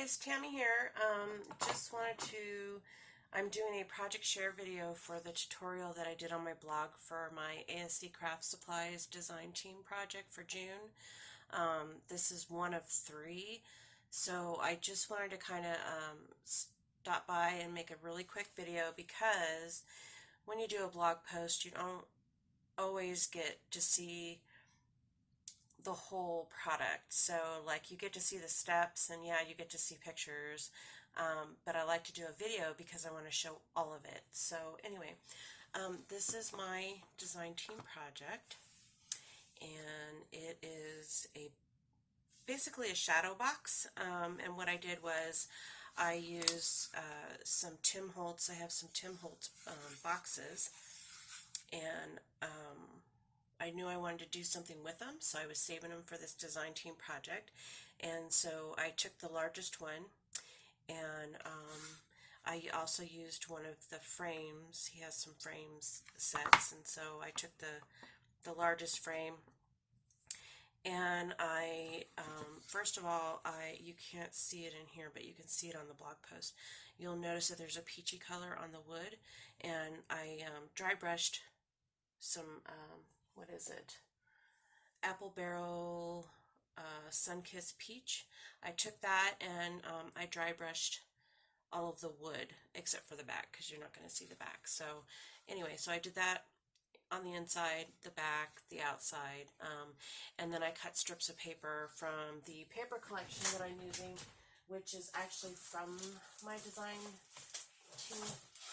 guys, Tammy here. I'm doing a project share video for the tutorial that I did on my blog for my ASC craft supplies design team project for June. This is one of 3, so I just wanted to kind of stop by and make a really quick video because when you do a blog post, you don't always get to see the whole product. So like you get to see the steps and yeah, you get to see pictures, but I like to do a video because I want to show all of it. So anyway, this is my design team project, and it is basically a shadow box, and what I did was I used some Tim Holtz. I have some Tim Holtz boxes, and I knew I wanted to do something with them, so I was saving them for this design team project. And so I took the largest one, and I also used one of the frames. He has some frames sets, and so I took the largest frame, and I first of all, you can't see it in here, but you can see it on the blog post. You'll notice that there's a peachy color on the wood, and I dry brushed some what is it? Apple Barrel Sunkissed Peach. I took that and I dry brushed all of the wood except for the back because you're not going to see the back. So anyway, so I did that on the inside, the back, the outside, and then I cut strips of paper from the paper collection that I'm using, which is actually from my design team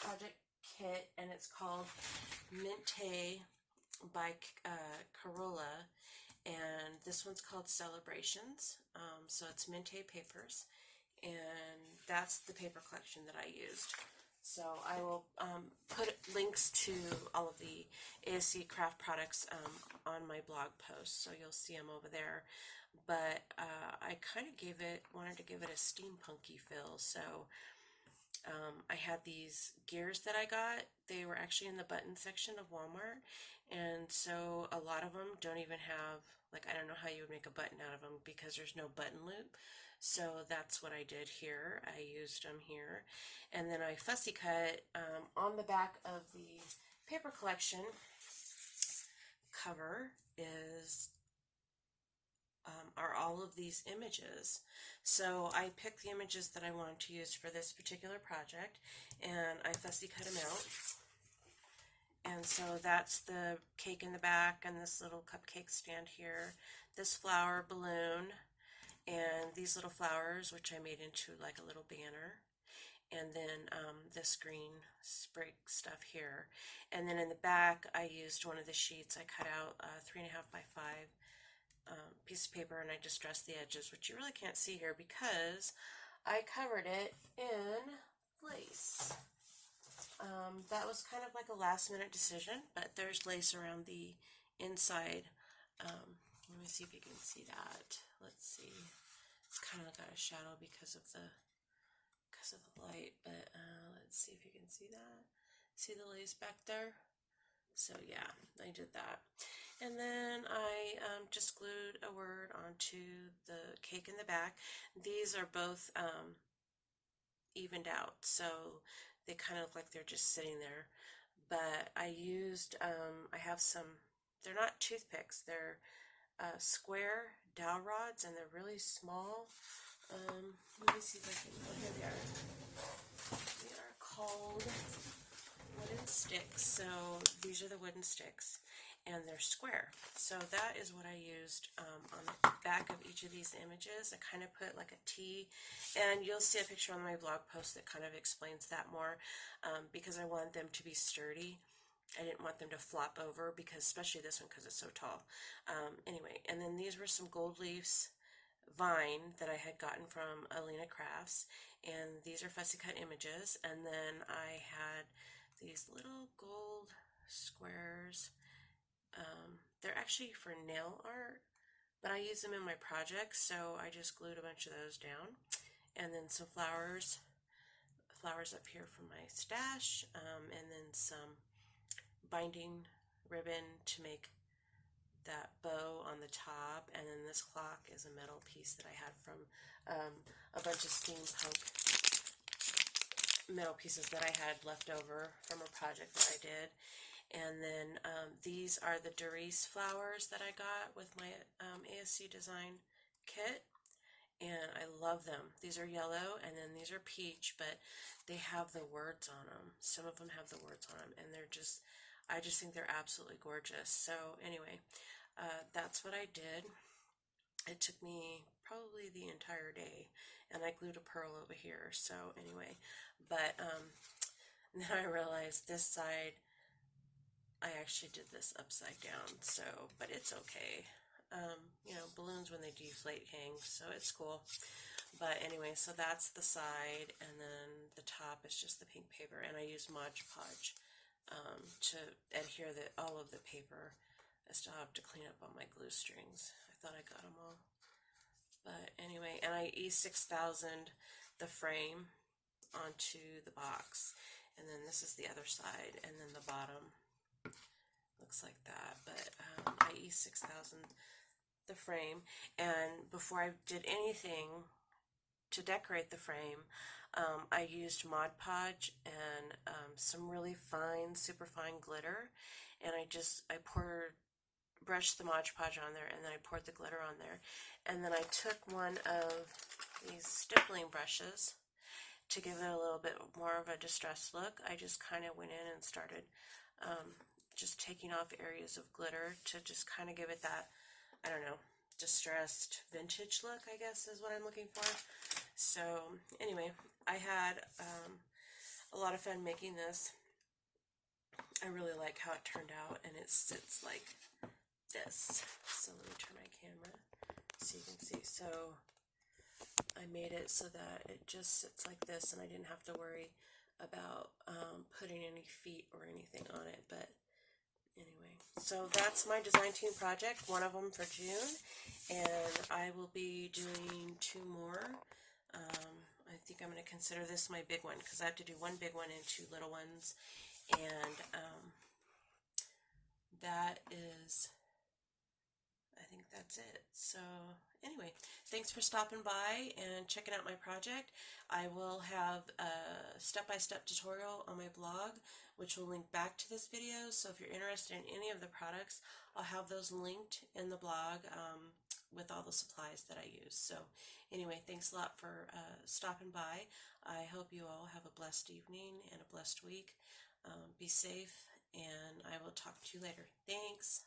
project kit, and it's called Mintay by Corolla, and this one's called Celebrations. So it's Mintay papers, and that's the paper collection that I used. So I will put links to all of the ASC craft products on my blog post, so you'll see them over there. But I kind of wanted to give it a steampunky feel, so I had these gears that I got. They were actually in the button section of Walmart, and so a lot of them don't even have, like, I don't know how you would make a button out of them because there's no button loop. So that's what I did here. I used them here, and then I fussy cut on the back of the paper collection cover are all of these images. So I picked the images that I wanted to use for this particular project, and I fussy cut them out. And so that's the cake in the back, and this little cupcake stand here, this flower balloon, and these little flowers, which I made into like a little banner, and then this green sprig stuff here. And then in the back, I used one of the sheets. I cut out 3.5 by 5 piece of paper, and I distressed the edges, which you really can't see here because I covered it in lace. That was kind of like a last minute decision, but there's lace around the inside. Let me see if you can see that. Let's see. It's kind of got a shadow because of the light, but let's see if you can see that. See the lace back there? So yeah, I did that. And then I just glued a word onto the cake in the back. These are both evened out, so they kind of look like they're just sitting there. But I used, I have some, they're not toothpicks, they're square dowel rods, and they're really small. Let me see if I can, oh, here they are. They are called wooden sticks. So these are the wooden sticks, and they're square. So that is what I used on the back of each of these images. I kind of put like a T, and you'll see a picture on my blog post that kind of explains that more, because I wanted them to be sturdy. I didn't want them to flop over, because especially this one because it's so tall. Anyway, and then these were some gold leaves vine that I had gotten from Alina Crafts, and these are fussy cut images. And then I had these little gold squares. They're actually for nail art, but I use them in my projects, so I just glued a bunch of those down. And then some flowers up here from my stash, and then some binding ribbon to make that bow on on the top, and then this clock is a metal piece that I had from a bunch of steampunk metal pieces that I had left over from a project that I did. And then these are the Darice flowers that I got with my ASC design kit, and I love them. These are yellow, and then these are peach, but they have the words on them. Some of them have the words on them, and I just think they're absolutely gorgeous. So anyway, that's what I did. It took me probably the entire day, and I glued a pearl over here. So anyway, but then I realized this side, I actually did this upside down, so, but it's okay. You know, balloons when they deflate hang, so it's cool. But anyway, so that's the side, and then the top is just the pink paper, and I use Mod Podge to adhere all of the paper. I still have to clean up all my glue strings. I thought I got them all. But anyway, and I E6000 the frame onto the box, and then this is the other side, and then the bottom looks like that. But I E6000 the frame, and before I did anything to decorate the frame, I used Mod Podge and some really fine, super fine glitter, and I brushed the Mod Podge on there, and then I poured the glitter on there, and then I took one of these stippling brushes to give it a little bit more of a distressed look. I just kind of went in and started just taking off areas of glitter to just kind of give it that, I don't know, distressed vintage look, I guess is what I'm looking for. So anyway, I had a lot of fun making this. I really like how it turned out, and it sits like this. So let me turn my camera so you can see. So I made it so that it just sits like this, and I didn't have to worry about putting any feet or anything on it. But anyway, so that's my design team project, one of them for June, and I will be doing 2 more. I think I'm going to consider this my big one, because I have to do 1 big one and 2 little ones, and that is, I think that's it. So anyway, thanks for stopping by and checking out my project. I will have a step-by-step tutorial on my blog, which will link back to this video. So if you're interested in any of the products, I'll have those linked in the blog with all the supplies that I use. So anyway, thanks a lot for stopping by. I hope you all have a blessed evening and a blessed week. Be safe, and I will talk to you later. Thanks.